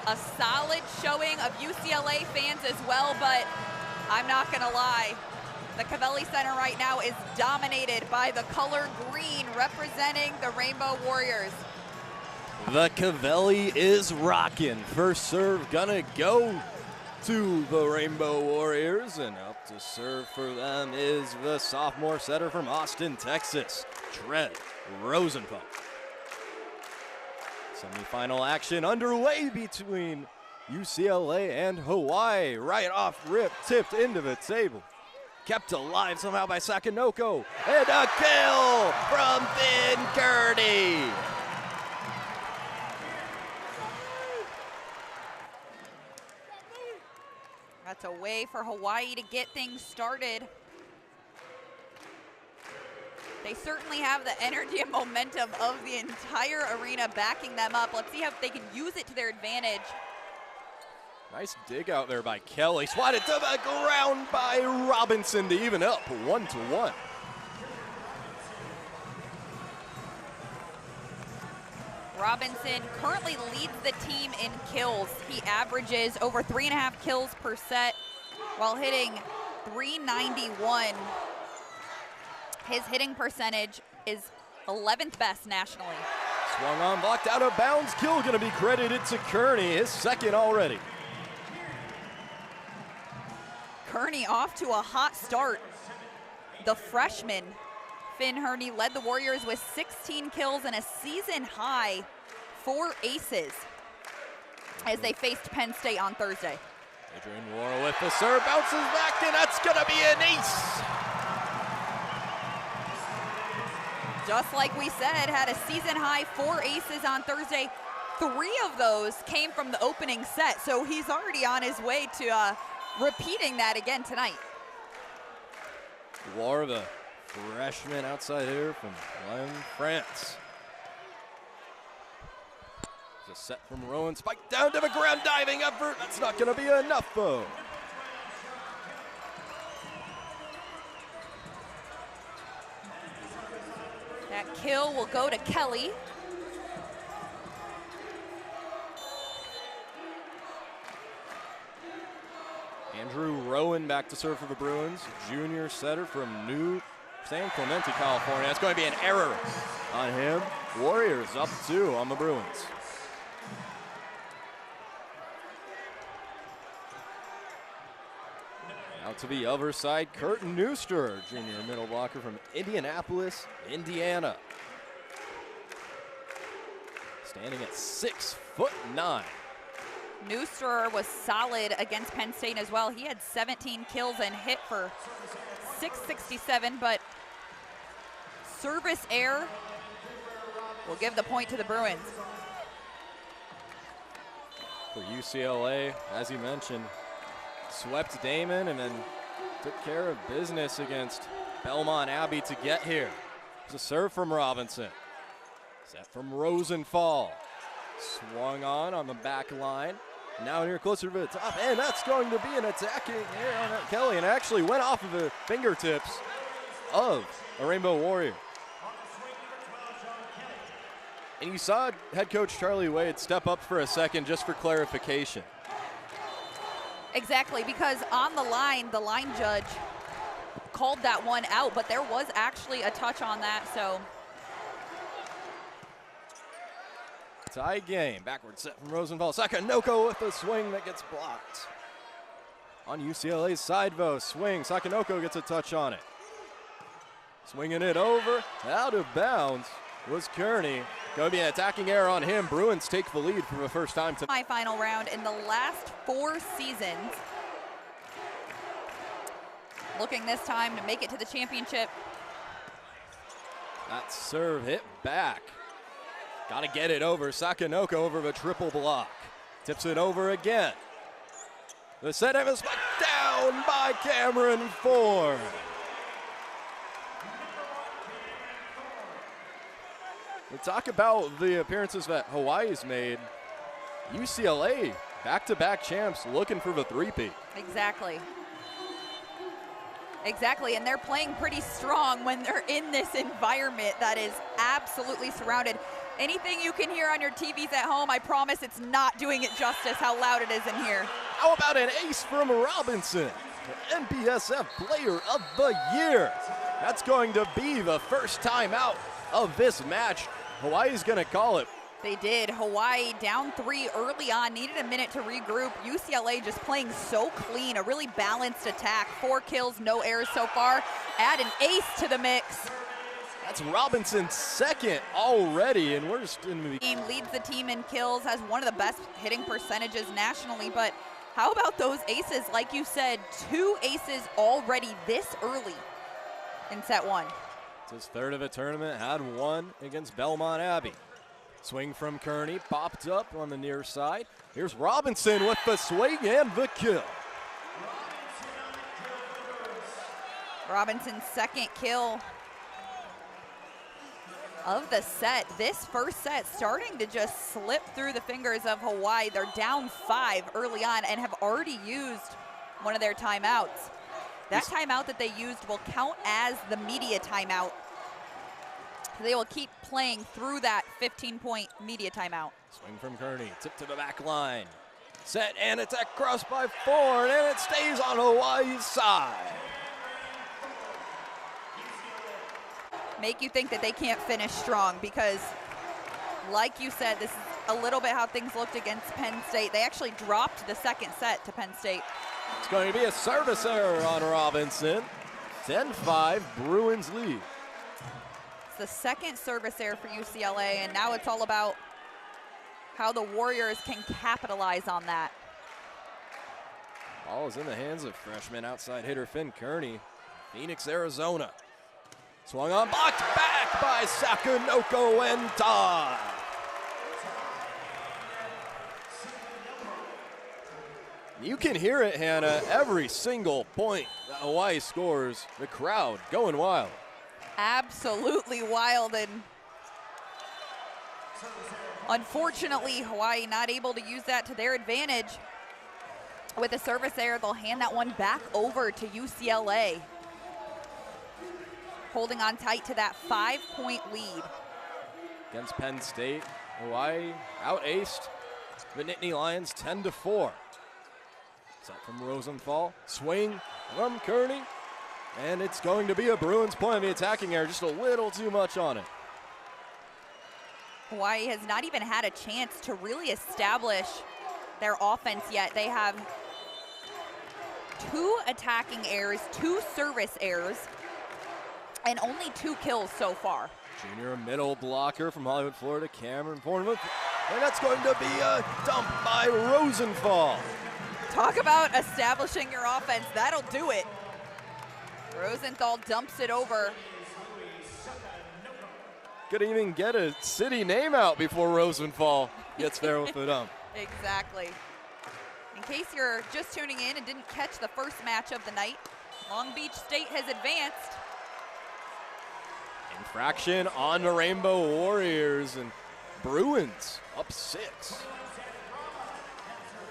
a solid showing of UCLA fans as well, but I'm not gonna lie, the Covelli Center right now is dominated by the color green representing the Rainbow Warriors. The Covelli is rocking. First serve gonna go to the Rainbow Warriors, and up to serve for them is the sophomore setter from Austin, Texas, Trey Rosenthal. Semifinal action underway between UCLA and Hawaii. Right off rip, tipped into the table. Kept alive somehow by Sakanoko. And a kill from Ben Kearney. That's a way for Hawaii to get things started. They certainly have the energy and momentum of the entire arena backing them up. Let's see how they can use it to their advantage. Nice dig out there by Kelly. Swatted to the ground by Robinson to even up 1-1. Robinson currently leads the team in kills. He averages over 3.5 kills per set while hitting .391. His hitting percentage is 11th best nationally. Swung on, blocked out of bounds. Kill gonna be credited to Kearney, his second already. Kearney off to a hot start. The freshman, Finn Hurney, led the Warriors with 16 kills and a season-high 4 aces as they faced Penn State on Thursday. Adrian Ward with the serve, bounces back, and that's gonna be an ace. Just like we said, had a season-high 4 aces on Thursday. 3 of those came from the opening set, so he's already on his way to repeating that again tonight. Ward, the freshman outside here from Lyon, France. It's a set from Rowan, spike down to the ground, diving effort. That's not gonna be enough though. That kill will go to Kelly. Andrew Rowan back to serve for the Bruins. Junior setter from New San Clemente, California. That's going to be an error on him. Warriors up 2 on the Bruins. Out to the other side, Curtin Neuster, junior middle blocker from Indianapolis, Indiana. Standing at 6'9". Neuster was solid against Penn State as well. He had 17 kills and hit for .667, but service error will give the point to the Bruins. For UCLA, as you mentioned, swept Damon and then took care of business against Belmont Abbey to get here. It's a serve from Robinson. Set from Rosenthal. Swung on the back line. Now here closer to the top, and that's going to be an attacking error on Kelly, and actually went off of the fingertips of a Rainbow Warrior. And you saw head coach Charlie Wade step up for a second just for clarification. Exactly, because on the line judge called that one out, but there was actually a touch on that, so. Tie game, backward set from Rosenthal. Sakanoko with a swing that gets blocked. On UCLA's side though, swing, Sakanoko gets a touch on it. Swinging it over, out of bounds was Kearney. Going to be an attacking error on him. Bruins take the lead for the first time tonight. My final round in the last 4 seasons. Looking this time to make it to the championship. That serve hit back. Got to get it over. Sakanoko over the triple block. Tips it over again. The set is smacked down by Cameron Ford. We talk about the appearances that Hawaii's made. UCLA, back-to-back champs, looking for the three-peat. Exactly. Exactly, and they're playing pretty strong when they're in this environment that is absolutely surrounded. Anything you can hear on your TVs at home, I promise it's not doing it justice how loud it is in here. How about an ace from Robinson, the NBSF Player of the Year? That's going to be the first time out of this match. Hawaii's going to call it. They did. Hawaii down 3 early on, needed a minute to regroup. UCLA just playing so clean, a really balanced attack. 4 kills, no errors so far. Add an ace to the mix. That's Robinson's second already, and we're just in the Team leads the team in kills, has one of the best hitting percentages nationally, but how about those aces? Like you said, 2 aces already this early in set 1. It's his third of a tournament, had 1 against Belmont Abbey. Swing from Kearney, popped up on the near side. Here's Robinson with the swing and the kill. Robinson's second kill of the set. This first set starting to just slip through the fingers of Hawaii. They're down 5 early on and have already used one of their timeouts. That timeout that they used will count as the media timeout. They will keep playing through that 15-point media timeout. Swing from Kearney, tip to the back line. Set and attack cross by Ford, and it stays on Hawaii's side. Make you think that they can't finish strong because, like you said, this is a little bit how things looked against Penn State. They actually dropped the second set to Penn State. It's going to be a service error on Robinson. 10-5, Bruins lead. It's the second service error for UCLA, and now it's all about how the Warriors can capitalize on that. Ball is in the hands of freshman outside hitter Finn Kearney, Phoenix, Arizona. Swung on, blocked back by Sakanoko and Todd. You can hear it, Hannah, every single point that Hawaii scores, the crowd going wild. Absolutely wild, and unfortunately Hawaii not able to use that to their advantage. With a service error, they'll hand that one back over to UCLA. Holding on tight to that 5-point lead. Against Penn State, Hawaii out-aced the Nittany Lions 10-4. Set from Rosenthal, swing from Kearney, and it's going to be a Bruins point. The attacking error, just a little too much on it. Hawaii has not even had a chance to really establish their offense yet. They have 2 attacking errors, 2 service errors, and only 2 kills so far. Junior middle blocker from Hollywood, Florida, Cameron Bournemouth, and that's going to be a dump by Rosenthal. Talk about establishing your offense, that'll do it. Rosenthal dumps it over. Couldn't even get a city name out before Rosenthal gets there with the dump. Exactly. In case you're just tuning in and didn't catch the first match of the night, Long Beach State has advanced. Infraction on the Rainbow Warriors, and Bruins up 6.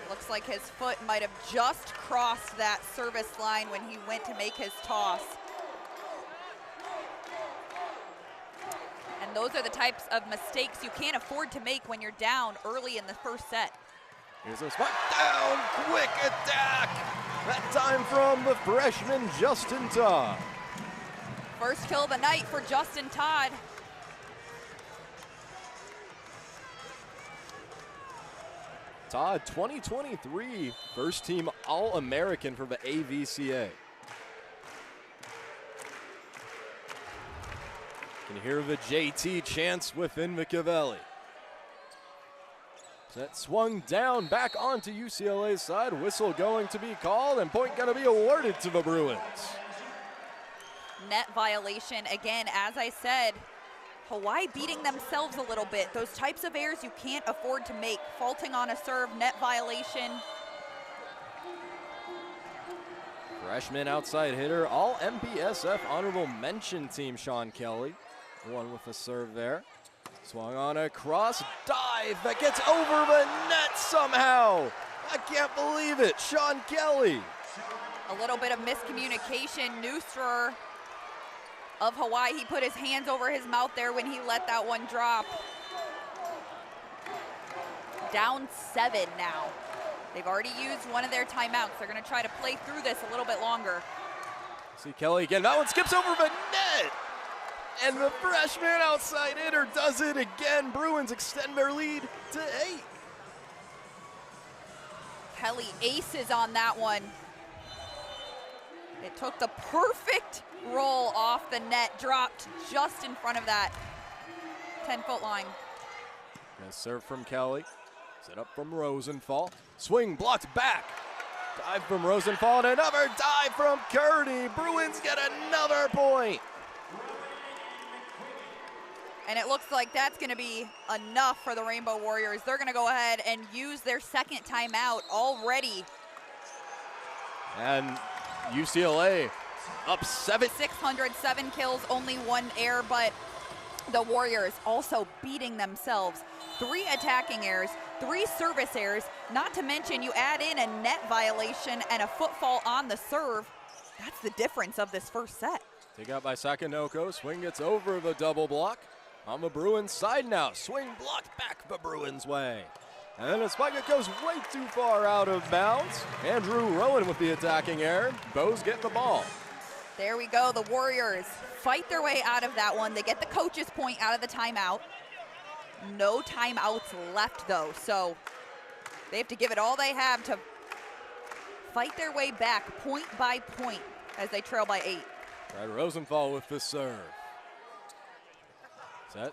Looks like his foot might have just crossed that service line when he went to make his toss. And those are the types of mistakes you can't afford to make when you're down early in the first set. Here's a spot down, quick attack. That time from the freshman Justin Todd. First kill of the night for Justin Todd. Todd, 2023 first team All-American for the AVCA. Can hear the JT chants within the Cavelli. Set swung down back onto UCLA's side. Whistle going to be called and point going to be awarded to the Bruins. Net violation again, as I said. Hawaii beating themselves a little bit. Those types of errors you can't afford to make. Faulting on a serve, net violation. Freshman outside hitter, all MBSF honorable mention team Sean Kelly. One with the serve there. Swung on a cross dive that gets over the net somehow. I can't believe it, Sean Kelly. A little bit of miscommunication. Neustrer of Hawaii, he put his hands over his mouth there when he let that one drop. down 7 now. They've already used one of their timeouts. They're going to try to play through this a little bit longer. See Kelly again. That one skips over the net. And the freshman outside hitter does it again. Bruins extend their lead to 8. Kelly aces on that one. It took the perfect roll off the net, dropped just in front of that 10-foot line. And serve from Kelly. Set up from Rosenthal. Swing blocked back. Dive from Rosenthal and another dive from Kearney. Bruins get another point. And it looks like that's going to be enough for the Rainbow Warriors. They're going to go ahead and use their second timeout already. And UCLA up 7. 607 kills, only 1 error, but the Warriors also beating themselves. 3 attacking errors, 3 service errors, not to mention you add in a net violation and a footfall on the serve. That's the difference of this first set. Take out by Sakanoko. Swing gets over the double block. On the Bruins side now. Swing blocked back the Bruins way. And then a spike that goes way too far out of bounds. Andrew Rowan with the attacking error. Bows get the ball. There we go. The Warriors fight their way out of that one. They get the coach's point out of the timeout. No timeouts left, though, so they have to give it all they have to fight their way back point by point as they trail by 8. Brad Rosenthal with the serve. Set.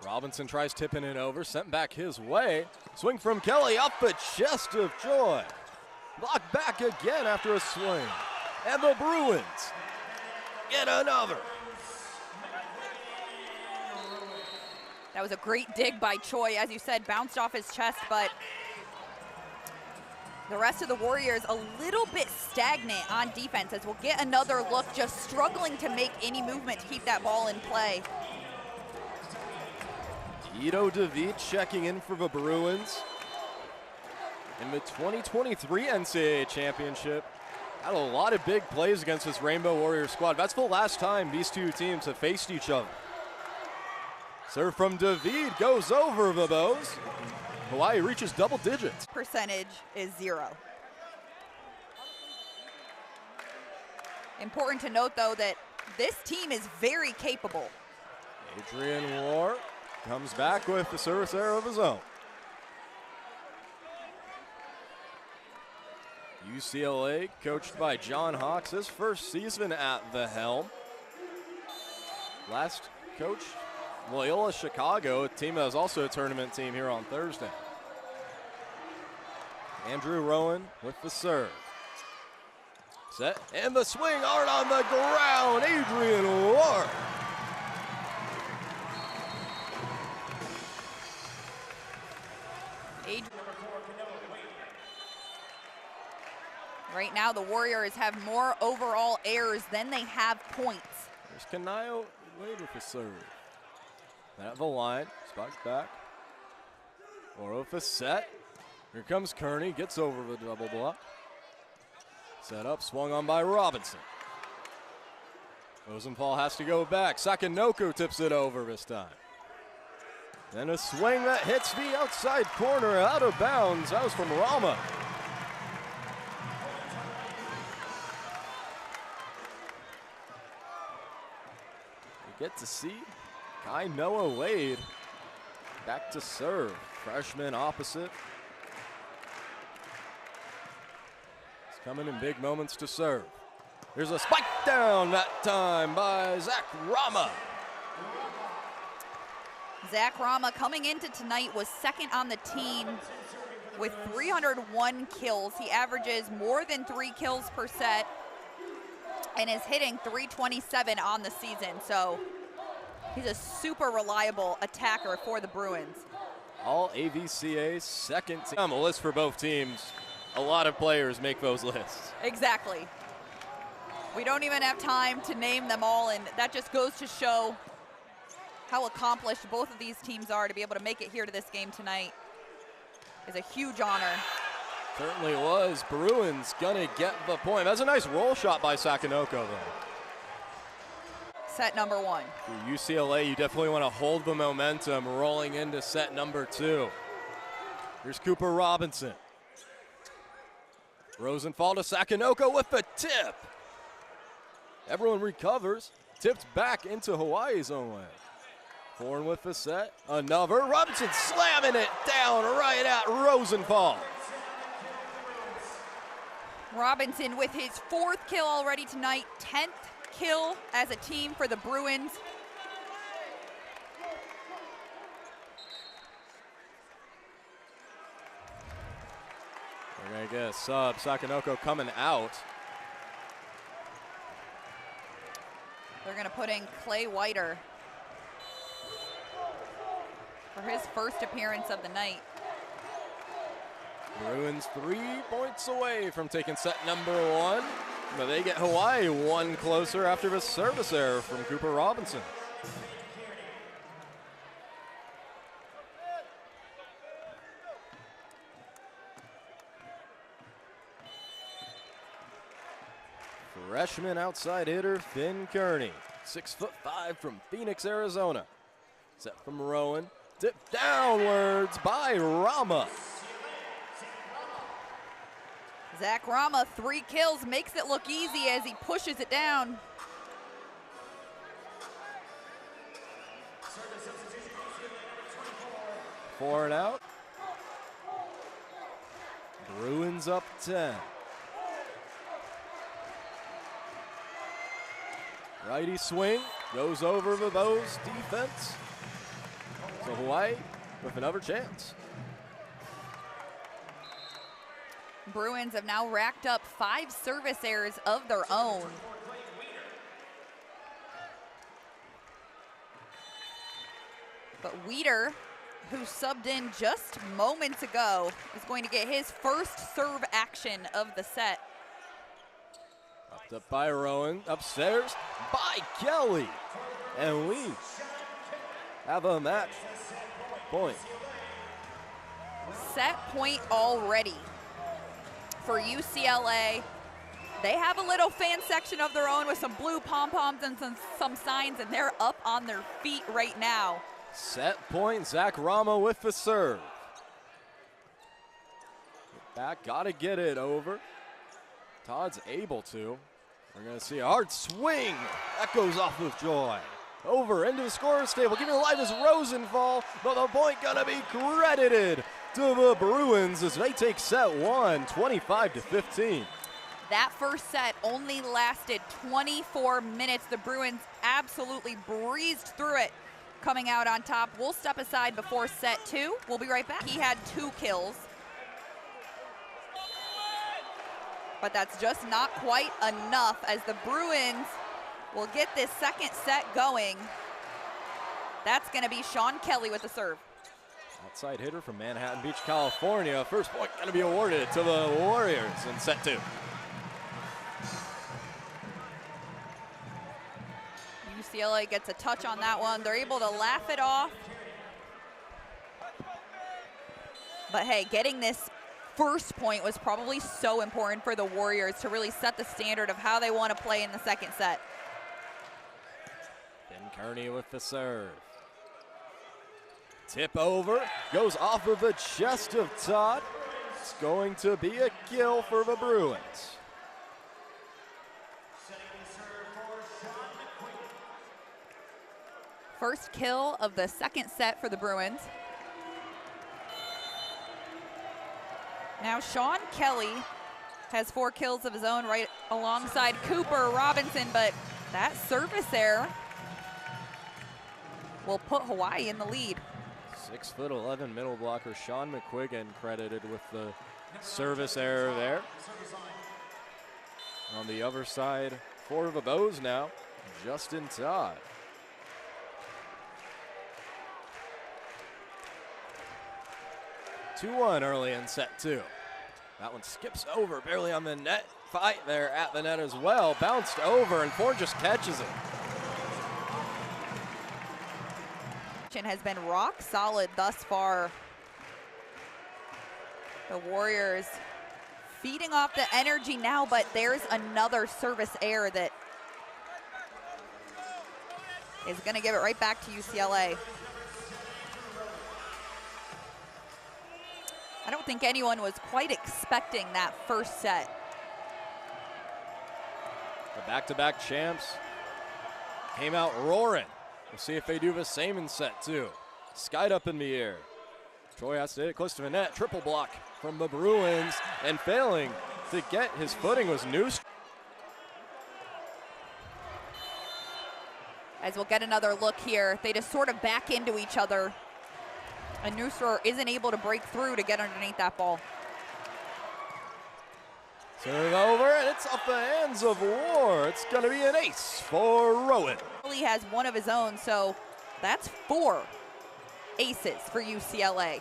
Robinson tries tipping it over, sent back his way. Swing from Kelly up the chest of Joy. Blocked back again after a swing. And the Bruins get another. That was a great dig by Choi, as you said, bounced off his chest, but the rest of the Warriors a little bit stagnant on defense as we'll get another look, just struggling to make any movement to keep that ball in play. Ito David checking in for the Bruins. In the 2023 NCAA Championship, had a lot of big plays against this Rainbow Warrior squad. That's the last time these two teams have faced each other. Serve from David goes over the Bows. Hawaii reaches double digits. Percentage is 0. Important to note, though, that this team is very capable. Adrian War comes back with the service error of his own. UCLA, coached by John Hawks, his first season at the helm. Last coach, Loyola Chicago, a team that was also a tournament team here on Thursday. Andrew Rowan with the serve. Set, and the swing hard on the ground, Adrian Ward. Right now, the Warriors have more overall errors than they have points. There's Kanayo Wade with the serve. At the line, spikes back. Or with a set. Here comes Kearney, gets over the double block. Set up, swung on by Robinson. Rosenthal has to go back. Sakanoko tips it over this time. Then a swing that hits the outside corner, out of bounds. That was from Rama. We get to see Kai Noah Wade back to serve. Freshman opposite. He's coming in big moments to serve. Here's a spike down that time by Zach Rama. Zach Rama coming into tonight was second on the team with 301 kills. He averages more than 3 kills per set and is hitting 327 on the season. So he's a super reliable attacker for the Bruins. All AVCA second team. On the list for both teams. A lot of players make those lists. Exactly. We don't even have time to name them all, and that just goes to show how accomplished both of these teams are. To be able to make it here to this game tonight is a huge honor. Certainly was. Bruins gonna get the point. That's a nice roll shot by Sakanoko, though. Set number 1. For UCLA, you definitely want to hold the momentum rolling into set number 2. Here's Cooper Robinson. Rosenthal to Sakanoko with the tip. Everyone recovers. Tipped back into Hawai'i's own way. Foreign with the set. Another. Robinson slamming it down right at Rosenthal. Robinson with his 4th kill already tonight, 10th kill as a team for the Bruins. We're going to get a sub. Sakanoko coming out. They're going to put in Clay Whiter for his first appearance of the night. Bruins 3 points away from taking set number 1. But they get Hawaii 1 closer after the service error from Cooper Robinson. Freshman outside hitter Finn Kearney, 6'5" from Phoenix, Arizona. Set from Rowan, tipped downwards by Rama. Zach Rama, 3 kills, makes it look easy as he pushes it down. Four and out. Bruins up 10. Righty swing, goes over the Bows defense. So Hawaii with another chance. Bruins have now racked up 5 service errors of their own. But Weeder, who subbed in just moments ago, is going to get his first serve action of the set. Popped up by Rowan, upstairs by Kelly. And we have a match point. Set point already for UCLA. They have a little fan section of their own with some blue pom-poms and some signs, and they're up on their feet right now. Set point, Zach Rama with the serve. Back, gotta get it over. Todd's able to. We're gonna see a hard swing. That goes off with Joy. Over into the scorer's table, giving it life is Rosenthal, but the point gonna be credited to the Bruins as they take set 1, 25-15. That first set only lasted 24 minutes. The Bruins absolutely breezed through it, coming out on top. We'll step aside before set 2. We'll be right back. He had 2 kills, but that's just not quite enough as the Bruins will get this second set going. That's going to be Sean Kelly with the serve. Outside hitter from Manhattan Beach, California. First point going to be awarded to the Warriors in set 2. UCLA gets a touch on that one. They're able to laugh it off. But hey, getting this first point was probably so important for the Warriors to really set the standard of how they want to play in the second set. Finn Kearney with the serve. Tip over, goes off of the chest of Todd. It's going to be a kill for the Bruins. First kill of the second set for the Bruins. Now Sean Kelly has 4 kills of his own right alongside Cooper Robinson, but that service error will put Hawaii in the lead. 6'11" middle blocker Sean McQuiggan credited with the service error there. On the other side, 4 of the Bows now, Justin Todd. (2-1) early in set 2. That one skips over, barely on the net. Fight there at the net as well. Bounced over, and Ford just catches it. Has been rock solid thus far. The Warriors feeding off the energy now, but there's another service error that is going to give it right back to UCLA. I don't think anyone was quite expecting that first set. The back-to-back champs came out roaring. We'll see if they do the same in set two. Skied up in the air. Troy has to hit it close to the net. Triple block from the Bruins, and failing to get his footing was News. As we'll get another look here, they just sort of back into each other. And Neustra isn't able to break through to get underneath that ball. Serve over, and it's off the hands of War. It's going to be an ace for Rowan. He has one of his own, so that's 4 aces for UCLA.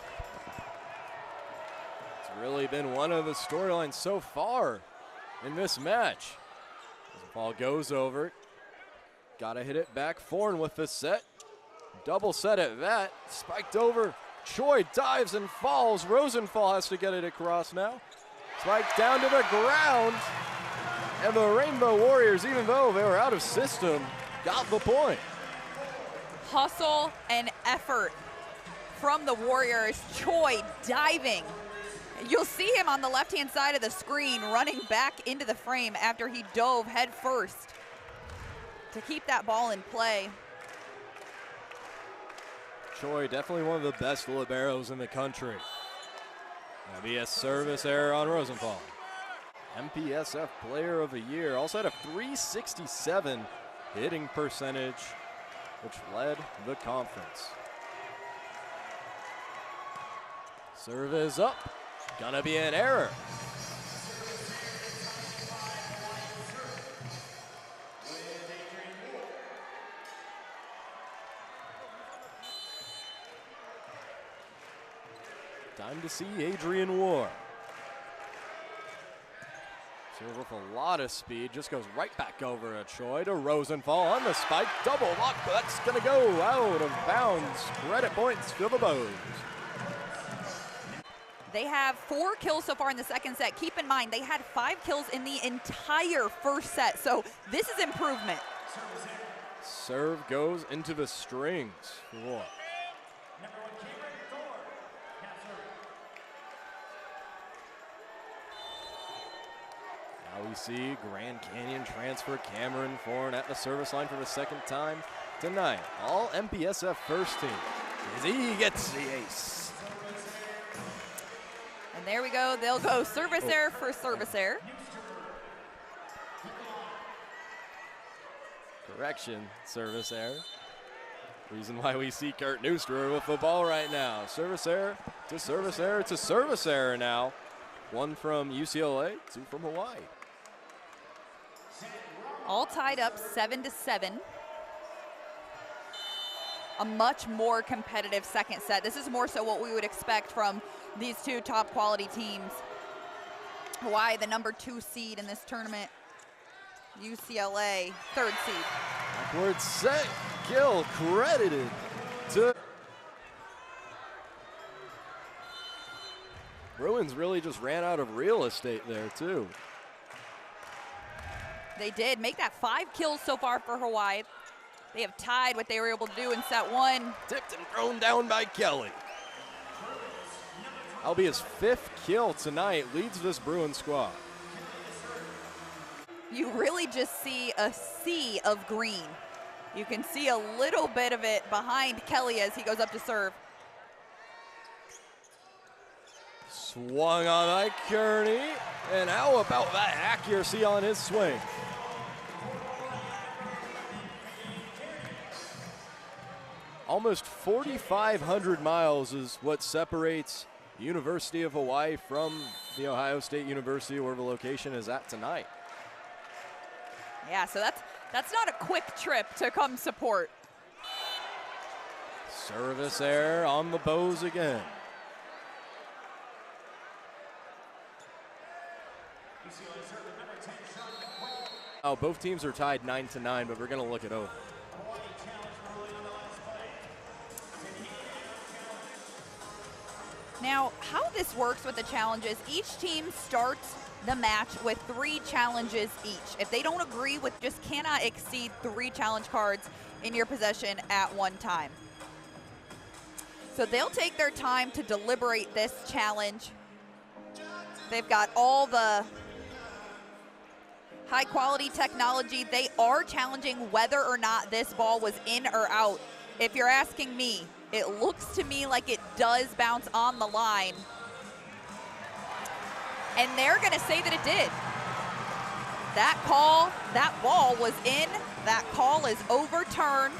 It's really been one of the storylines so far in this match. As the ball goes over, got to hit it back. Forn with the set. Double set at that. Spiked over. Choi dives and falls. Rosenthal has to get it across now. Spiked down to the ground. And the Rainbow Warriors, even though they were out of system, got the point. Hustle and effort from the Warriors. Choi diving. You'll see him on the left-hand side of the screen running back into the frame after he dove head first to keep that ball in play. Choi, definitely one of the best liberos in the country. That'll be a service error on Rosenthal. MPSF Player of the Year. Also had a .367 hitting percentage, which led the conference. Serve is up. Gonna be an error. Time to see Adrian War. Serve with a lot of speed, just goes right back over at Choi to Rosenthal on the spike. Double lock, but that's gonna go out of bounds. Credit points for the Bows. They have 4 kills so far in the second set. Keep in mind, they had 5 kills in the entire first set, so this is improvement. Serve goes into the strings for War. Now we see Grand Canyon transfer Cameron Forn at the service line for the second time tonight. All MPSF first team as he gets the ace. And there we go. They'll go service error for service error. Correction, service error. Reason why we see Kurt Neustra with the ball right now. Service error to service error to service error now. 1 from UCLA, 2 from Hawaii. All tied up 7-7. A much more competitive second set. This is more so what we would expect from these 2 top quality teams. Hawaii, the number 2 seed in this tournament. UCLA, 3rd seed. Backward set, kill credited to Bruins. Really just ran out of real estate there too. They did make that 5 kills so far for Hawaii. They have tied what they were able to do in set 1. Tipped and thrown down by Kelly. That'll be his 5th kill tonight, leads this Bruins squad. You really just see a sea of green. You can see a little bit of it behind Kelly as he goes up to serve. Swung on by Kearney, and how about that accuracy on his swing? Almost 4,500 miles is what separates University of Hawaii from the Ohio State University where the location is at tonight. Yeah, so that's not a quick trip to come support. Service error on the Bows again. Oh, both teams are tied 9-9, but we're going to look it over. Now, how this works with the challenges, each team starts the match with 3 challenges each. If they don't agree with, just cannot exceed 3 challenge cards in your possession at one time. So they'll take their time to deliberate this challenge. They've got all the high quality technology. They are challenging whether or not this ball was in or out. If you're asking me, it looks to me like it does bounce on the line. And they're gonna say that it did. That call, that ball was in, that call is overturned.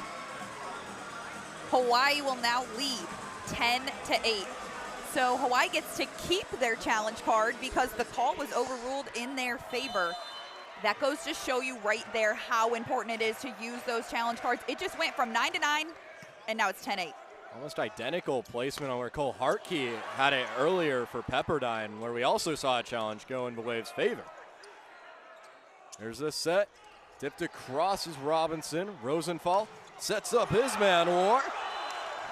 Hawaii will now lead 10-8. So Hawaii gets to keep their challenge card because the call was overruled in their favor. That goes to show you right there how important it is to use those challenge cards. It just went from 9-9, and now it's 10-8. Almost identical placement on where Cole Hartke had it earlier for Pepperdine, where we also saw a challenge go in the Waves' favor. There's this set. Tipped across is Robinson. Rosenthal sets up his man war.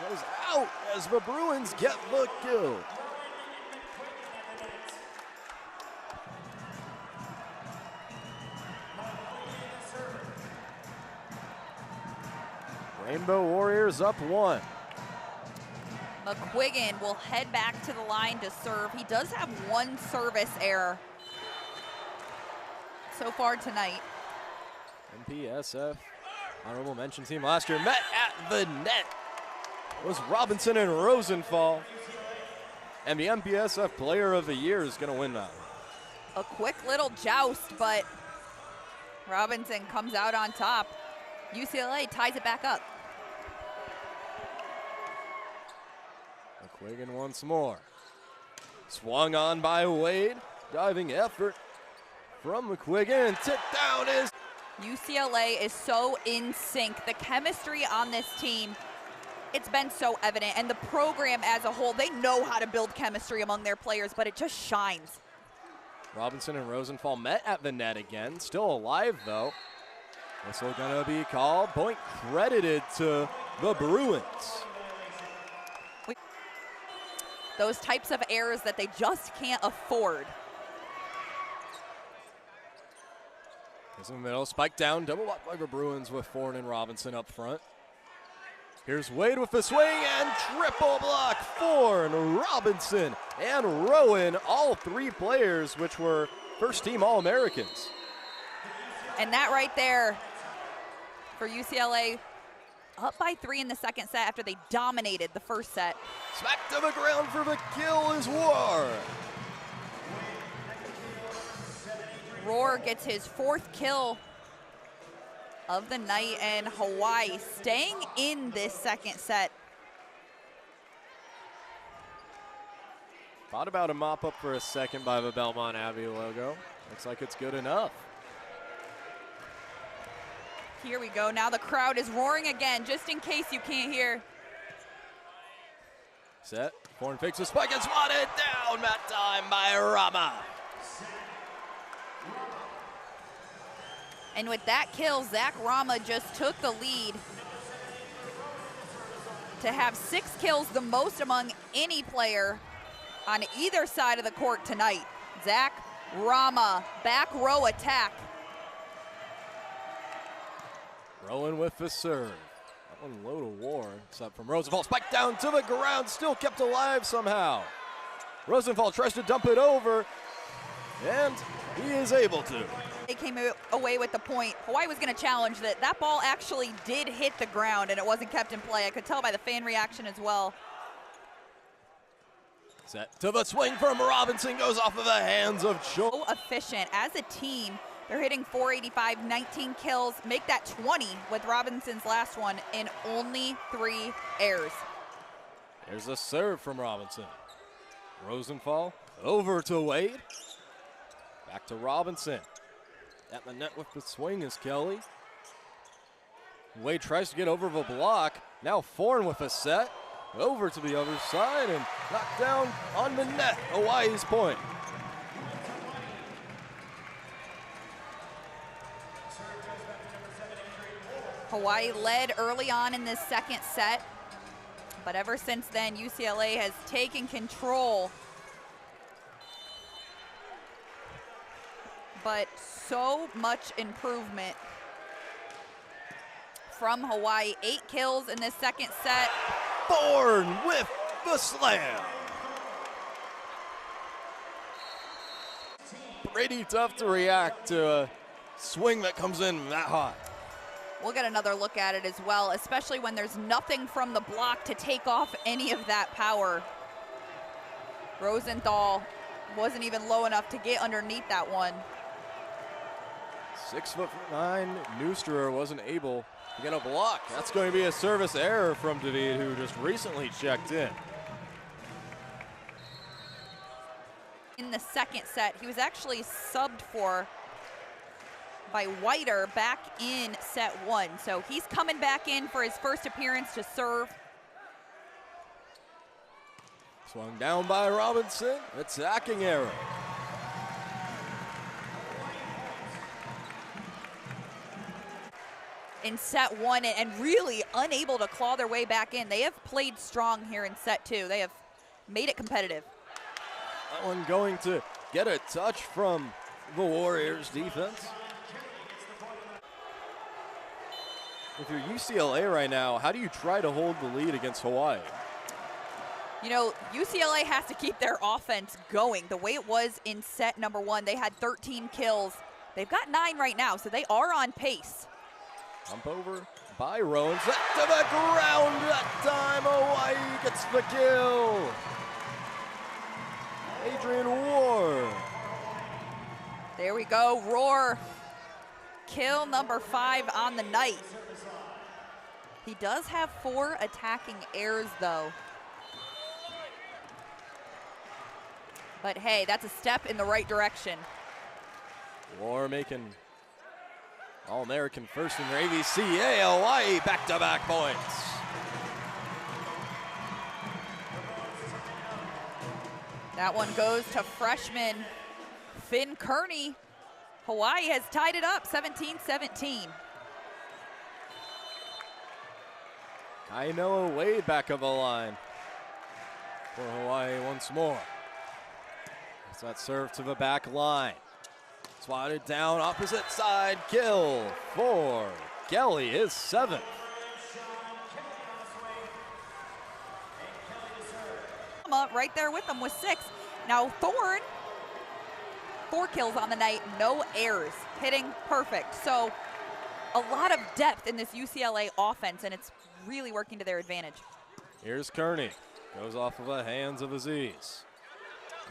Goes out as the Bruins get the kill. Rainbow Warriors up 1. McQuiggan will head back to the line to serve. He does have one service error so far tonight. MPSF honorable mention team last year met at the net. It was Robinson and Rosenthal. And the MPSF Player of the Year is going to win that one. A quick little joust, but Robinson comes out on top. UCLA ties it back up. McQuiggan once more. Swung on by Wade. Diving effort from McQuiggan, and tipped down is... UCLA is so in sync. The chemistry on this team, it's been so evident. And the program as a whole, they know how to build chemistry among their players, but it just shines. Robinson and Rosenthal met at the net again. Still alive, though. Whistle gonna be called. Point credited to the Bruins. Those types of errors that they just can't afford. Here's in the middle, spike down, double block by the Bruins with Thorne and Robinson up front. Here's Wade with the swing and triple block. Thorne, Robinson, and Rowan, all three players which were first-team All-Americans. And that right there for UCLA, up by 3 in the second set after they dominated the first set. Smack to the ground for the kill is War. Roar gets his 4th kill of the night, and Hawaii staying in this second set. Thought about a mop up for a second by the Belmont Abbey logo. Looks like it's good enough. Here we go. Now the crowd is roaring again, just in case you can't hear. Set. Thorne fakes a spike and swatted down that time by Rama. And with that kill, Zach Rama just took the lead to have 6 kills, the most among any player on either side of the court tonight. Zach Rama, back row attack. Rowan with the serve. That one low to War. Except from Rosenthal. Spike down to the ground. Still kept alive somehow. Rosenthal tries to dump it over. And he is able to. They came away with the point. Hawaii was going to challenge that. That ball actually did hit the ground and it wasn't kept in play. I could tell by the fan reaction as well. Set to the swing from Robinson. Goes off of the hands of Cho. So efficient. As a team, they're hitting 485, 19 kills. Make that 20 with Robinson's last one in only 3 errors. There's a serve from Robinson. Rosenthal over to Wade. Back to Robinson. At the net with the swing is Kelly. Wade tries to get over the block. Now Thorne with a set. Over to the other side and knocked down on the net. Hawaii's point. Hawaii led early on in this second set, but ever since then, UCLA has taken control. But so much improvement from Hawaii. 8 kills in this second set. Thorne with the slam. Pretty tough to react to a swing that comes in that hot. We'll get another look at it as well, especially when there's nothing from the block to take off any of that power. Rosenthal wasn't even low enough to get underneath that one. 6'9" Neusterer wasn't able to get a block. That's going to be a service error from David, who just recently checked in. In the second set, he was actually subbed for by Whiter back in set one. So he's coming back in for his first appearance to serve. Swung down by Robinson, attacking error. In set one and really unable to claw their way back in. They have played strong here in set two. They have made it competitive. That one going to get a touch from the Warriors defense. If you're UCLA right now, how do you try to hold the lead against Hawaii? You know, UCLA has to keep their offense going. The way it was in set number one, they had 13 kills. They've got 9 right now, so they are on pace. Jump over by Rowan, set to the ground that time. Hawaii gets the kill. Adrian Rohr. There we go, Rohr. Kill number 5 on the night. He does have 4 attacking errors though. But hey, that's a step in the right direction. Rohr making All-American first in their AVCA. Hawaii back-to-back points. That one goes to freshman Finn Kearney. Hawaii has tied it up 17-17. Kainoa way back of the line for Hawaii once more. It's that serve to the back line. Swatted down, opposite side, kill for Kelly, his 7th. Right there with them with 6. Now Thorne, 4 kills on the night, no errors, hitting perfect. So a lot of depth in this UCLA offense, and it's really working to their advantage. Here's Kearney, goes off of the hands of Aziz.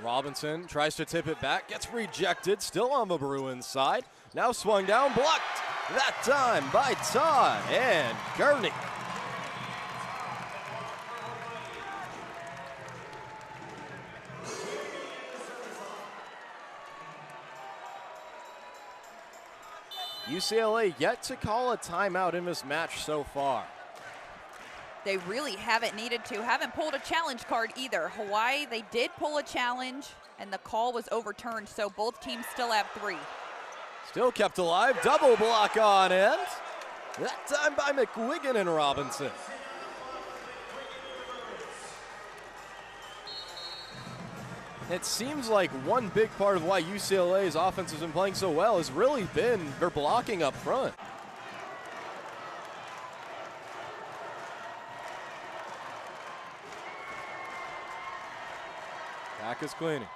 Robinson tries to tip it back, gets rejected, still on the Bruins side. Now swung down, blocked, that time by Todd and Kearney. UCLA yet to call a timeout in this match so far. They really haven't needed to, haven't pulled a challenge card either. Hawaii, they did pull a challenge and the call was overturned, so both teams still have 3. Still kept alive, double block on end. That time by McWigan and Robinson. It seems like one big part of why UCLA's offense has been playing so well has really been their blocking up front. Back is cleaning.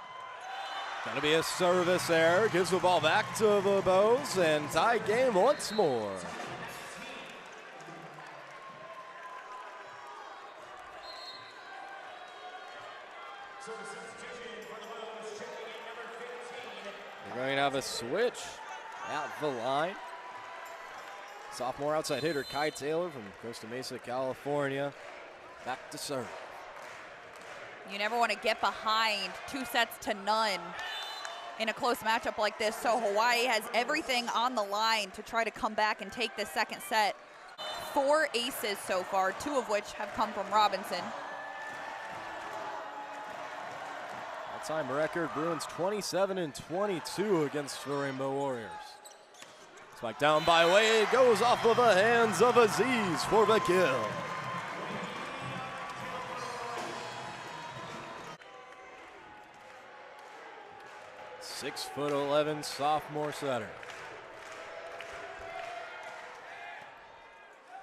Gonna be a service error, gives the ball back to the Bows and tie game once more. We're going to have a switch at the line. Sophomore outside hitter Kai Taylor from Costa Mesa, California. Back to serve. You never want to get behind 2-0 in a close matchup like this, so Hawaii has everything on the line to try to come back and take this second set. 4 aces so far, 2 of which have come from Robinson. All-time record, Bruins 27-22 against the Rainbow Warriors. Spiked down by Wade, goes off of the hands of Aziz for the kill. .11" sophomore setter.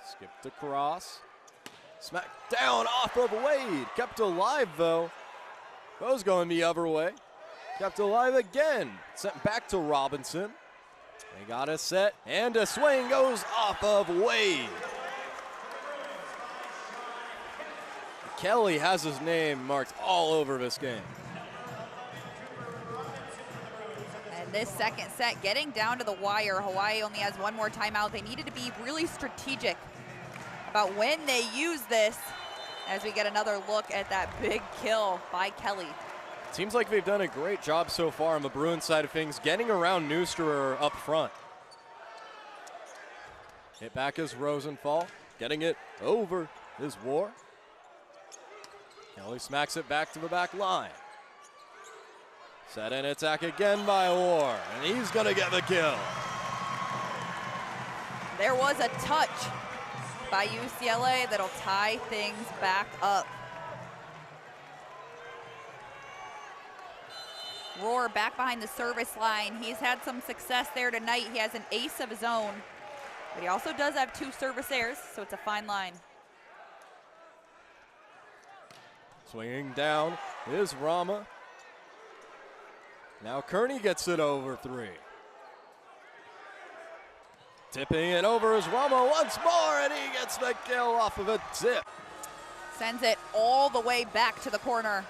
Skipped across. Smacked down off of Wade. Kept alive though. Goes going the other way. Kept alive again. Sent back to Robinson. They got a set and a swing goes off of Wade. Kelly has his name marked all over this game. And this second set getting down to the wire. Hawaii only has one more timeout. They needed to be really strategic about when they use this, as we get another look at that big kill by Kelly. Seems like they've done a great job so far on the Bruins side of things, getting around Neusterer up front. Hit back is Rosenthal, getting it over is War. Kelly smacks it back to the back line. Set and attack again by War, and he's gonna get the kill. There was a touch by UCLA that'll tie things back up. Roar back behind the service line. He's had some success there tonight. He has an ace of his own, but he also does have 2 service errors, so it's a fine line. Swinging down is Rama. Now Kearney gets it over 3. Tipping it over is Rama once more, and he gets the kill off of a tip. Sends it all the way back to the corner.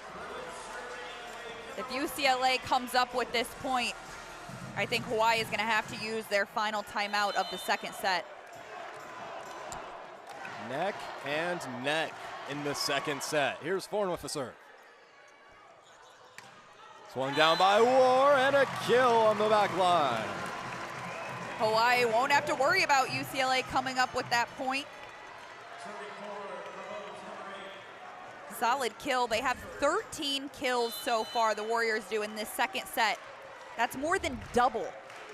If UCLA comes up with this point, I think Hawaii is going to have to use their final timeout of the second set. Neck and neck in the second set. Here's Thorne with the serve. Swung down by War and a kill on the back line. Hawaii won't have to worry about UCLA coming up with that point. Solid kill. They have 13 kills so far, the Warriors do, in this second set. That's more than double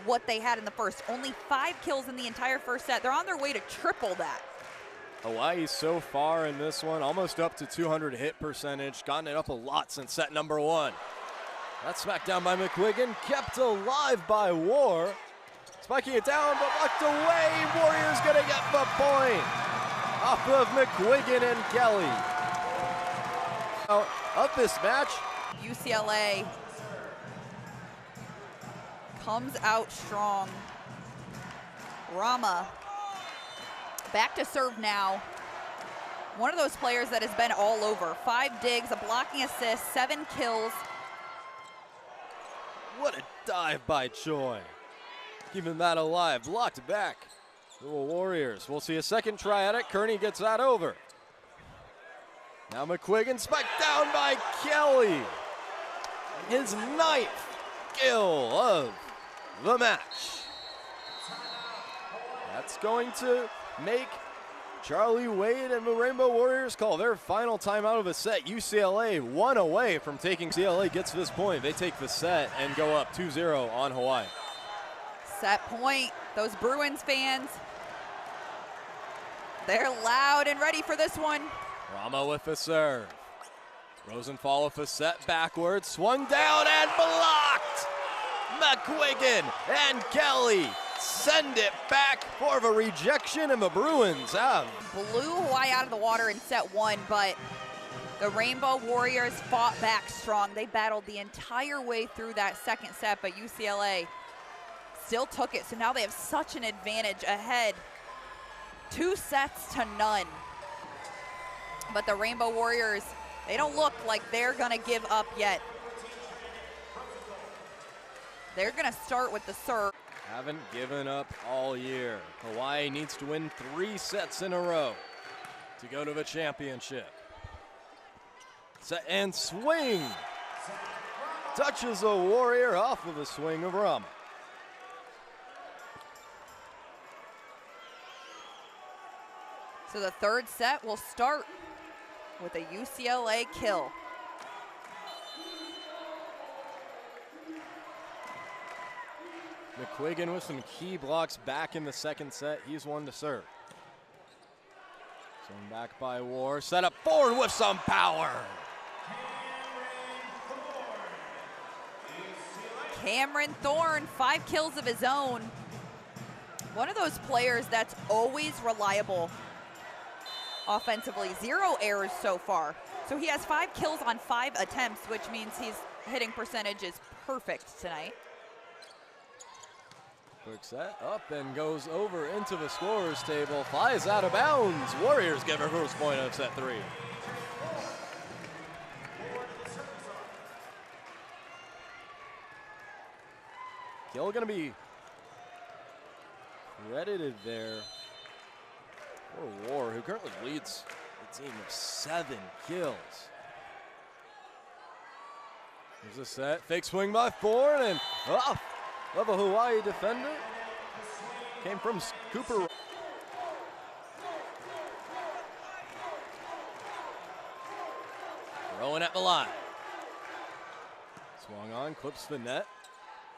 what they had in the first. Only 5 kills in the entire first set. They're on their way to triple that. Hawaii so far in this one, almost up to 200 hit percentage, gotten it up a lot since set number 1. That's smacked down by McQuiggan, kept alive by War. Spiking it down, but locked away. Warriors gonna get the point off of McQuiggan and Kelly. Out of this match, UCLA comes out strong. Rama back to serve now. One of those players that has been all over. 5 digs, a blocking assist, 7 kills. what a dive by Choi. Keeping that alive, blocked back. The Warriors. We'll see a second try at it. Kearney gets that over. Now McQuiggan spiked down by Kelly. His 9th kill of the match. That's going to make Charlie Wade and the Rainbow Warriors call their final timeout of a set. UCLA 1 away from taking. UCLA gets to this point. They take the set and go up 2-0 on Hawaii. Set point. Those Bruins fans, they're loud and ready for this one. Rama with the serve. Rosenthal with the set backwards. Swung down and blocked. McQuiggan and Kelly send it back for the rejection, and the Bruins have. Blew Hawaii out of the water in set 1, but the Rainbow Warriors fought back strong. They battled the entire way through that second set, but UCLA still took it. So now they have such an advantage ahead. 2-0. But the Rainbow Warriors, they don't look like they're gonna give up yet. They're gonna start with the serve. Haven't given up all year. Hawaii needs to win 3 sets in a row to go to the championship. Set and swing. Touches a Warrior off of the swing of Rama. So the third set will start with a UCLA kill. McQuiggan with some key blocks back in the second set. He's one to serve. Swung back by War. Set up forward with some power. Cameron Thorne, 5 kills of his own. One of those players that's always reliable offensively. 0 errors so far. So he has 5 kills on 5 attempts, which means his hitting percentage is perfect tonight. Quick set up and goes over into the scorer's table. Flies out of bounds. Warriors get their first point of set 3. Gill going to be credited there for War, who currently leads the team with 7 kills. Here's a set, fake swing by Thorne, and off of a Hawaii defender. Came from Cooper. Rowan at the line. Swung on, clips the net.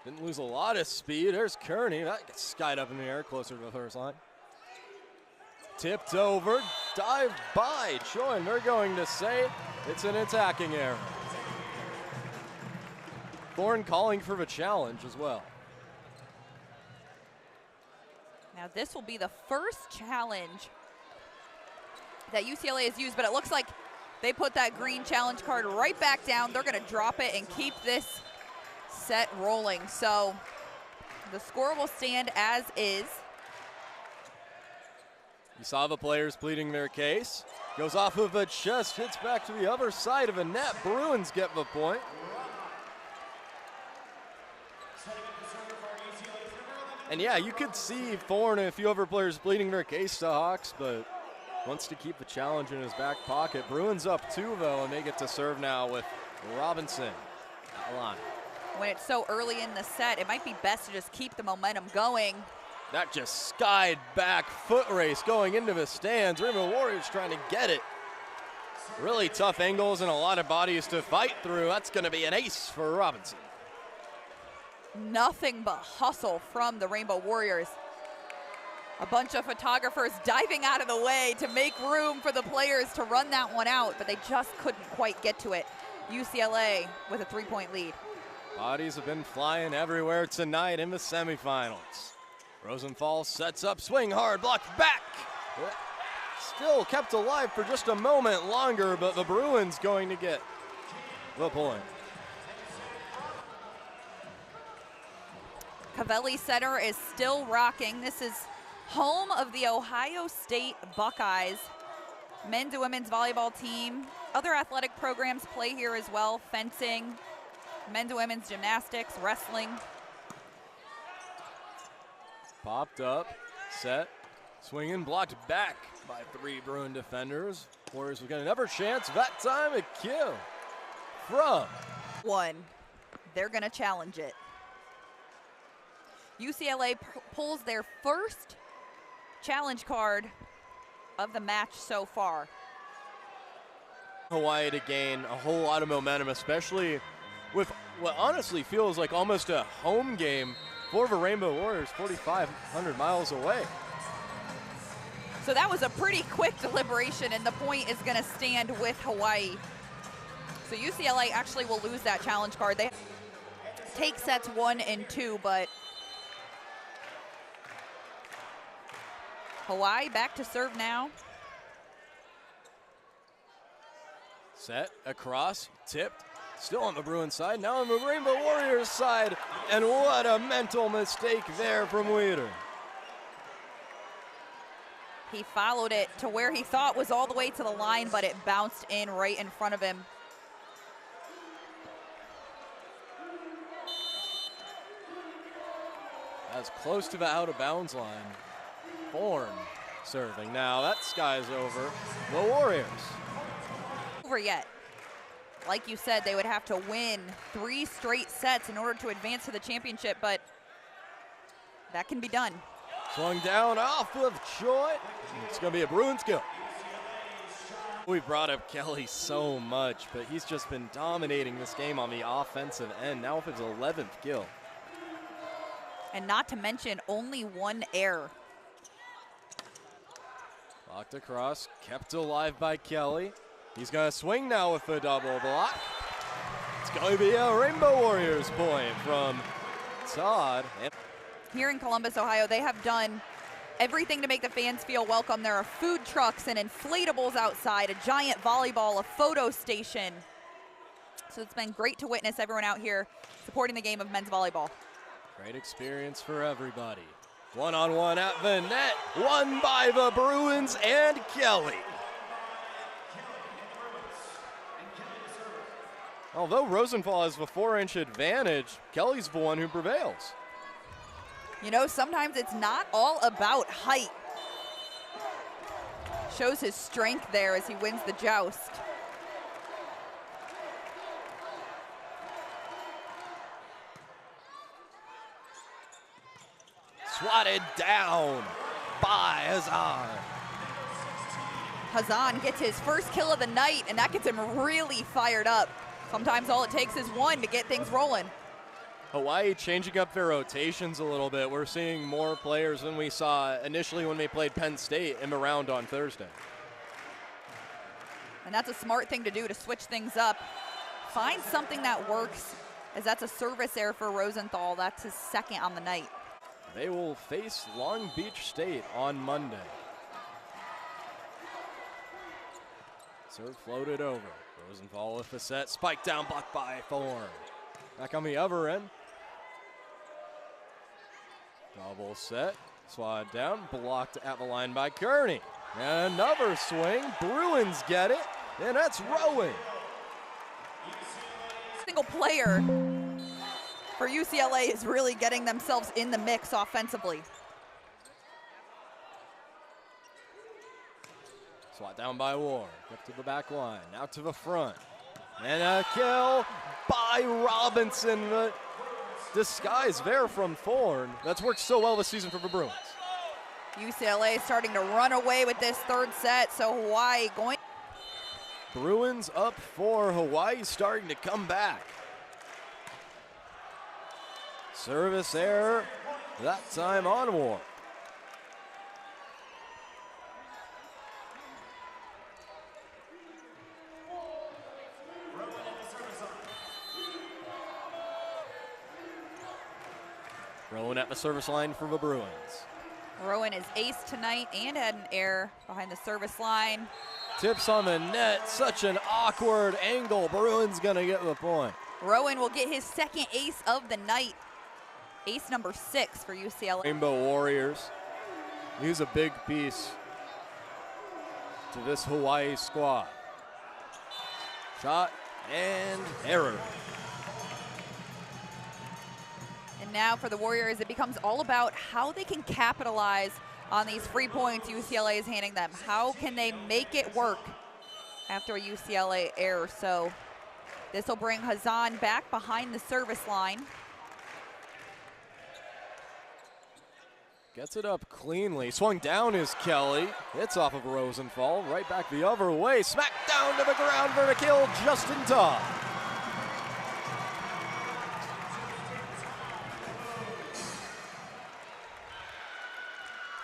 Didn't lose a lot of speed. There's Kearney. That gets skied up in the air closer to the first line. Tipped over, dive by Choi. They're going to say it's an attacking error. Thorne calling for the challenge as well. Now this will be the first challenge that UCLA has used, but it looks like they put that green challenge card right back down. They're going to drop it and keep this set rolling. So the score will stand as is. You saw the players pleading their case. Goes off of the chest, hits back to the other side of the net. Bruins get the point. And yeah, you could see Thorne and a few other players pleading their case to Hawks, but wants to keep the challenge in his back pocket. Bruins up 2 though, and they get to serve now with Robinson at the line. When it's so early in the set, it might be best to just keep the momentum going. That just skied back foot race going into the stands. Rainbow Warriors trying to get it. Really tough angles and a lot of bodies to fight through. That's going to be an ace for Robinson. Nothing but hustle from the Rainbow Warriors. A bunch of photographers diving out of the way to make room for the players to run that one out, but they just couldn't quite get to it. UCLA with a 3-point lead. Bodies have been flying everywhere tonight in the semifinals. Rosenthal sets up, swing hard, blocked back. Still kept alive for just a moment longer, but the Bruins going to get the point. Cavelli Center is still rocking. This is home of the Ohio State Buckeyes. Men's and women's volleyball team. Other athletic programs play here as well. Fencing, men's and women's gymnastics, wrestling. Popped up, set, swinging, blocked back by 3 Bruin defenders. Warriors will get another chance. That time a kill from 1. They're going to challenge it. UCLA pulls their first challenge card of the match so far. Hawaii to gain a whole lot of momentum, especially with what honestly feels like almost a home game for the Rainbow Warriors, 4,500 miles away. So that was a pretty quick deliberation, and the point is going to stand with Hawaii. So UCLA actually will lose that challenge card. They take sets 1 and 2, but Hawaii back to serve now. Set, across, tipped, still on the Bruins side, now on the Rainbow Warriors side, and what a mental mistake there from Weeder. He followed it to where he thought was all the way to the line, but it bounced in right in front of him. As close to the out of bounds line. Thorne serving now. That sky's over. The Warriors. Over yet. Like you said, they would have to win 3 straight sets in order to advance to the championship, but that can be done. Swung down off of Choi. It's going to be a Bruins kill. We brought up Kelly so much, but he's just been dominating this game on the offensive end. Now with his 11th kill. And not to mention only 1 error. Blocked across, kept alive by Kelly. He's going to swing now with the double block. It's going to be a Rainbow Warriors point from Todd. Here in Columbus, Ohio, they have done everything to make the fans feel welcome. There are food trucks and inflatables outside, a giant volleyball, a photo station. So it's been great to witness everyone out here supporting the game of men's volleyball. Great experience for everybody. One-on-one at the net, won by the Bruins and Kelly. Although Rosenthal has the 4-inch advantage, Kelly's the one who prevails. You know, sometimes it's not all about height. Shows his strength there as he wins the joust. Swatted down by Hazan. Hazan gets his first kill of the night, and that gets him really fired up. Sometimes all it takes is one to get things rolling. Hawaii changing up their rotations a little bit. We're seeing more players than we saw initially when they played Penn State in the round on Thursday. And that's a smart thing to do, to switch things up. Find something that works, as that's a service error for Rosenthal. That's his second on the night. They will face Long Beach State on Monday. Serve floated over. Rosenthal with the set, spike down, blocked by Thorne. Back on the other end. Double set, swat down, blocked at the line by Kearney. And another swing, Bruins get it, and that's Rowan. Single player for UCLA is really getting themselves in the mix offensively. Swat down by Ward, up to the back line, now to the front. And a kill by Robinson. The disguise there from Thorne. That's worked so well this season for the Bruins. UCLA starting to run away with this third set, so Hawaii going. Bruins up 4, Hawaii starting to come back. Service error, that time on Ward. Rowan at the service line for the Bruins. Rowan is ace tonight and had an error behind the service line. Tips on the net, such an awkward angle. Bruins gonna get the point. Rowan will get his second ace of the night. Ace number 6 for UCLA. Rainbow Warriors. He's a big piece to this Hawaii squad. Shot and error. And now for the Warriors, it becomes all about how they can capitalize on these free points UCLA is handing them. How can they make it work after a UCLA error? So this will bring Hazan back behind the service line. Gets it up cleanly. Swung down is Kelly. Hits off of Rosenthal. Right back the other way. Smack down to the ground for the kill just in time.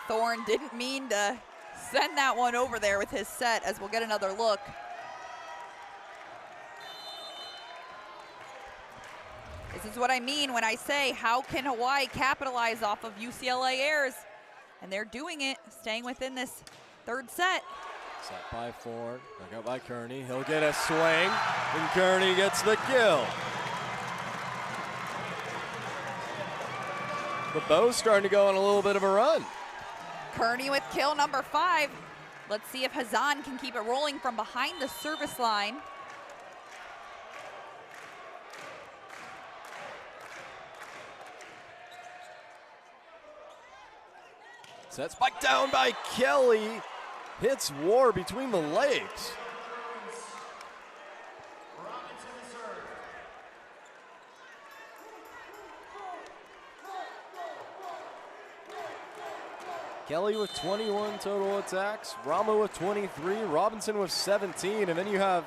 Thorne didn't mean to send that one over there with his set, as we'll get another look. This is what I mean when I say, how can Hawaii capitalize off of UCLA errors? And they're doing it, staying within this third set. Set by Ford, back out by Kearney. He'll get a swing, and Kearney gets the kill. The Bow's starting to go on a little bit of a run. Kearney with kill number 5. Let's see if Hazan can keep it rolling from behind the service line. Set spike down by Kelly. Hits Ward between the legs. Kelly with 21 total attacks, Rama with 23, Robinson with 17, and then you have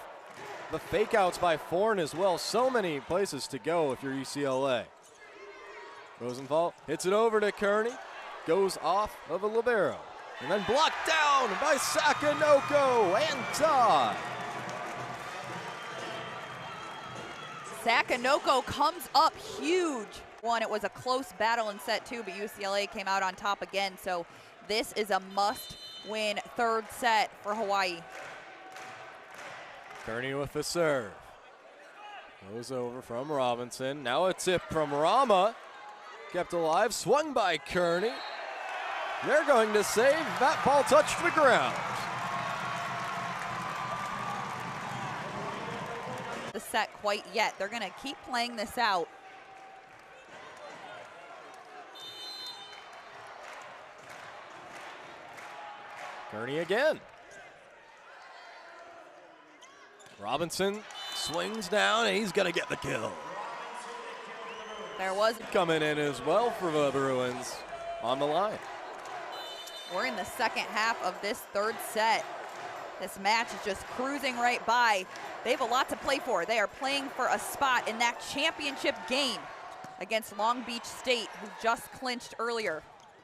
the fake outs by Thorne as well. So many places to go if you're UCLA. Rosenthal hits it over to Kearney, goes off of a libero, and then blocked down by Sakanoko and tie. Sakanoko comes up huge. It was a close battle in set 2, but UCLA came out on top again. So This is a must-win third set for Hawaii. Kearney with the serve. Goes over from Robinson. Now a tip from Rama. Kept alive, swung by Kearney. They're going to save. That ball touched the ground. The set quite yet. They're going to keep playing this out. Kearney again. Robinson swings down, and he's going to get the kill. There was coming in as well for the Bruins on the line. We're in the second half of this third set. This match is just cruising right by. They have a lot to play for. They are playing for a spot in that championship game against Long Beach State, who just clinched earlier.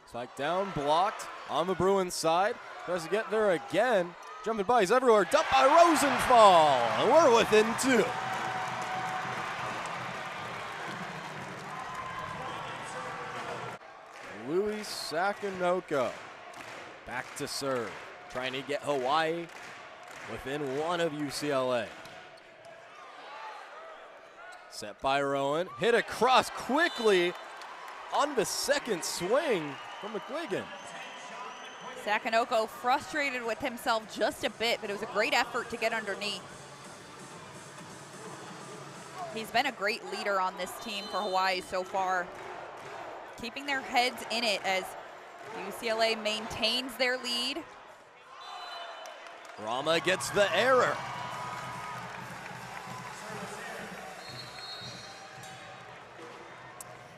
Spike down, blocked on the Bruins side. Tries to get there again. Jumping bodies everywhere. Dumped by Rosenthal. And we're within 2. Louis Sakanoko back to serve. Trying to get Hawaii within 1 of UCLA. Set by Rowan. Hit across quickly on the second swing from McQuiggan. Sakanoko frustrated with himself just a bit, but it was a great effort to get underneath. He's been a great leader on this team for Hawaii so far, keeping their heads in it as UCLA maintains their lead. Rama gets the error.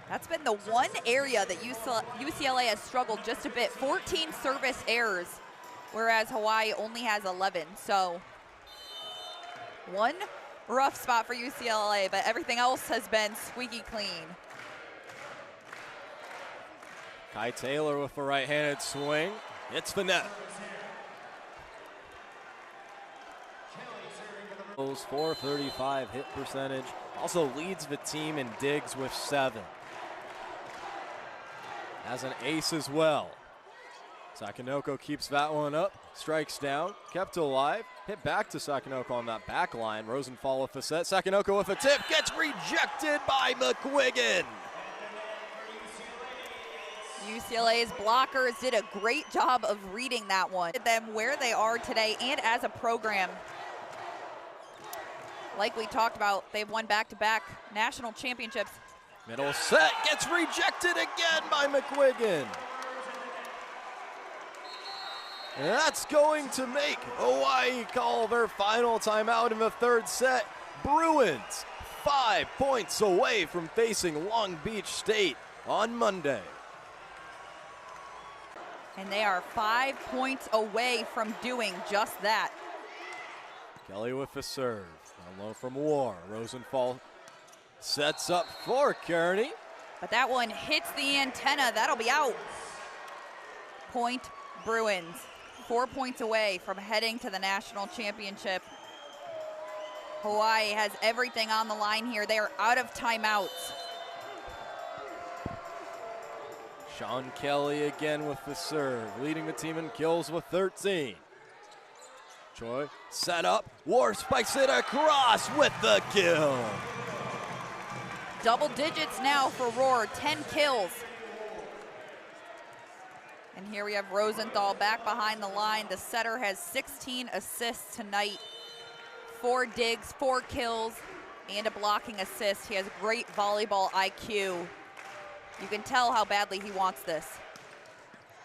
That's been the one area that UCLA has struggled just a bit. 14 service errors, whereas Hawaii only has 11. So one rough spot for UCLA, but everything else has been squeaky clean. Kai Taylor with a right-handed swing. Hits the net. 435 hit percentage. Also leads the team in digs with 7. Has an ace as well. Sakanoko keeps that one up. Strikes down. Kept alive. Hit back to Sakanoko on that back line. Rosenthal with the set. Sakanoko with a tip. Gets rejected by McQuiggan. UCLA's blockers did a great job of reading that one. Them where they are today and as a program. Like we talked about, they've won back-to-back national championships. Middle set gets rejected again by McQuiggan. And that's going to make Hawaii call their final timeout in the third set. Bruins 5 points away from facing Long Beach State on Monday. And they are 5 points away from doing just that. Kelly with the serve. Down low from War. Rosenthal sets up for Kearney. But that one hits the antenna. That'll be out. Point Bruins. 4 points away from heading to the national championship. Hawaii has everything on the line here. They are out of timeouts. Sean Kelly again with the serve, leading the team in kills with 13. Choi set up. War spikes it across with the kill. Double digits now for Roar, 10 kills. And here we have Rosenthal back behind the line. The setter has 16 assists tonight. 4 digs, 4 kills, and a blocking assist. He has great volleyball IQ. You can tell how badly he wants this.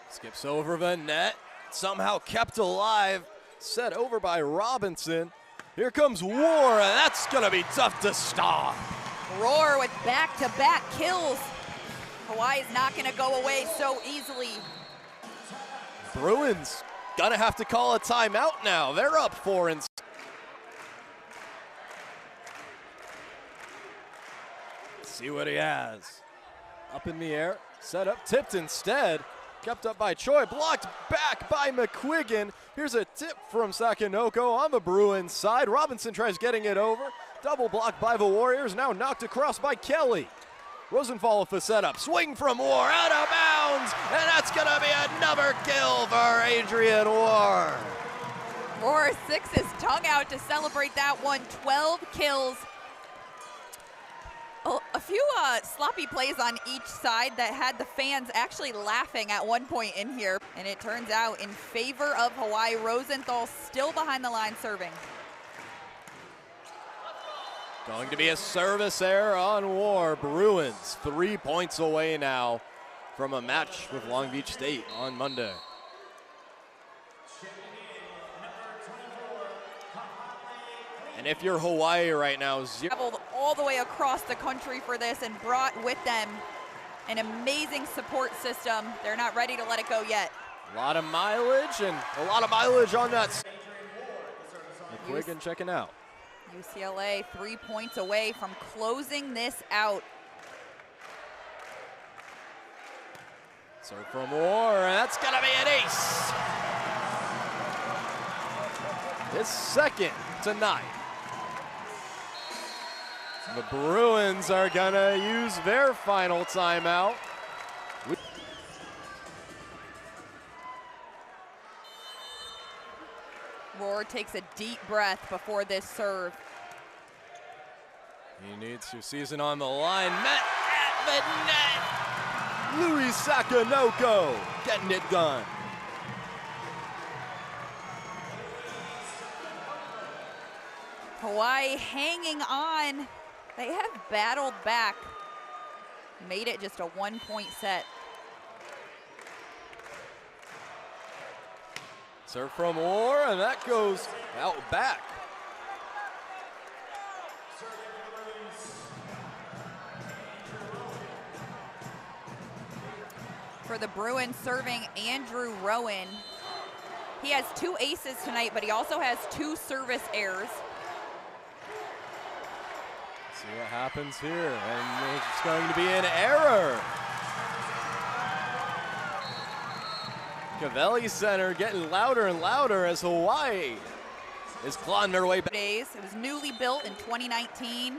Skips over the net, somehow kept alive. Set over by Robinson. Here comes War, and that's gonna be tough to stop. Roar with back-to-back kills. Hawaii's not gonna go away so easily. Bruins gonna have to call a timeout now. They're up 4 and see what he has. Up in the air, set up, tipped instead. Kept up by Choi, blocked back by McQuiggan. Here's a tip from Sakanoko on the Bruins side. Robinson tries getting it over. Double blocked by the Warriors, now knocked across by Kelly. Rosenthal with the setup, swing from War, out of bounds. rounds, and that's gonna be another kill for Adrian War. Roar sticks his tongue out to celebrate that one. 12 kills. A few sloppy plays on each side that had the fans actually laughing at one point in here. And it turns out in favor of Hawaii. Rosenthal still behind the line serving. Going to be a service error on War. Bruins 3 points away now from a match with Long Beach State on Monday. And if you're Hawaii right now, Traveled all the way across the country for this and brought with them an amazing support system. They're not ready to let it go yet. A lot of mileage on that. Quick and checking out. UCLA 3 points away from closing this out. Serve from War, and that's gonna be an ace. His second tonight. The Bruins are gonna use their final timeout. Roar takes a deep breath before this serve. He needs to season on the line. Met at the net. Louis Sakanoko getting it done. Hawaii hanging on. They have battled back. Made it just a 1-point set. Serve from War, and that goes out back. For the Bruins serving Andrew Rowan. He has 2 aces tonight, but he also has 2 service errors. See what happens here, and it's going to be an error. Cavelli Center getting louder and louder as Hawaii is clawing their way back. It was newly built in 2019.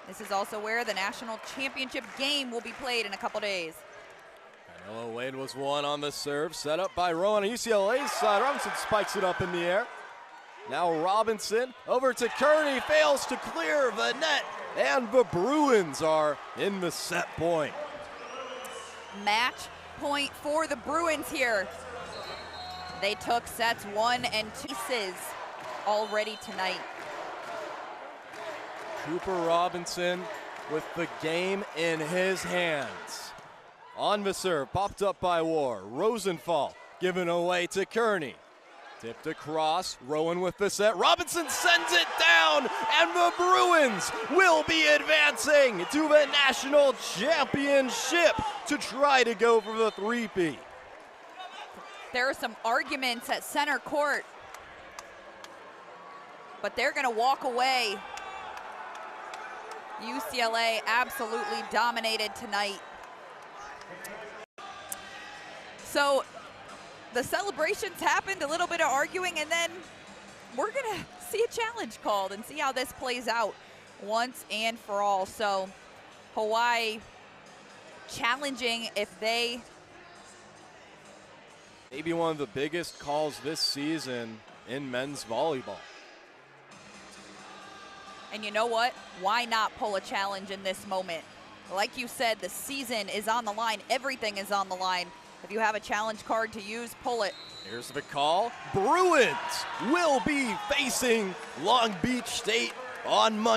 This is also where the national championship game will be played in a couple days. Canelo Wade was one on the serve, set up by Rowan on UCLA's side. Robinson spikes it up in the air. Now Robinson over to Kearney, fails to clear the net, and the Bruins are in the set point. Match point for the Bruins here. They took sets 1 and 2 already tonight. Cooper Robinson with the game in his hands. On the serve, popped up by War. Rosenthal given away to Kearney. Tipped across, Rowan with the set. Robinson sends it down, and the Bruins will be advancing to the national championship to try to go for the three-peat. There are some arguments at center court, but they're going to walk away. UCLA absolutely dominated tonight. So the celebrations happened, a little bit of arguing, and then we're going to see a challenge called and see how this plays out once and for all. So Hawaii challenging if they... Maybe one of the biggest calls this season in men's volleyball. And you know what? Why not pull a challenge in this moment? Like you said, the season is on the line. Everything is on the line. If you have a challenge card to use, pull it. Here's the call. Bruins will be facing Long Beach State on Monday.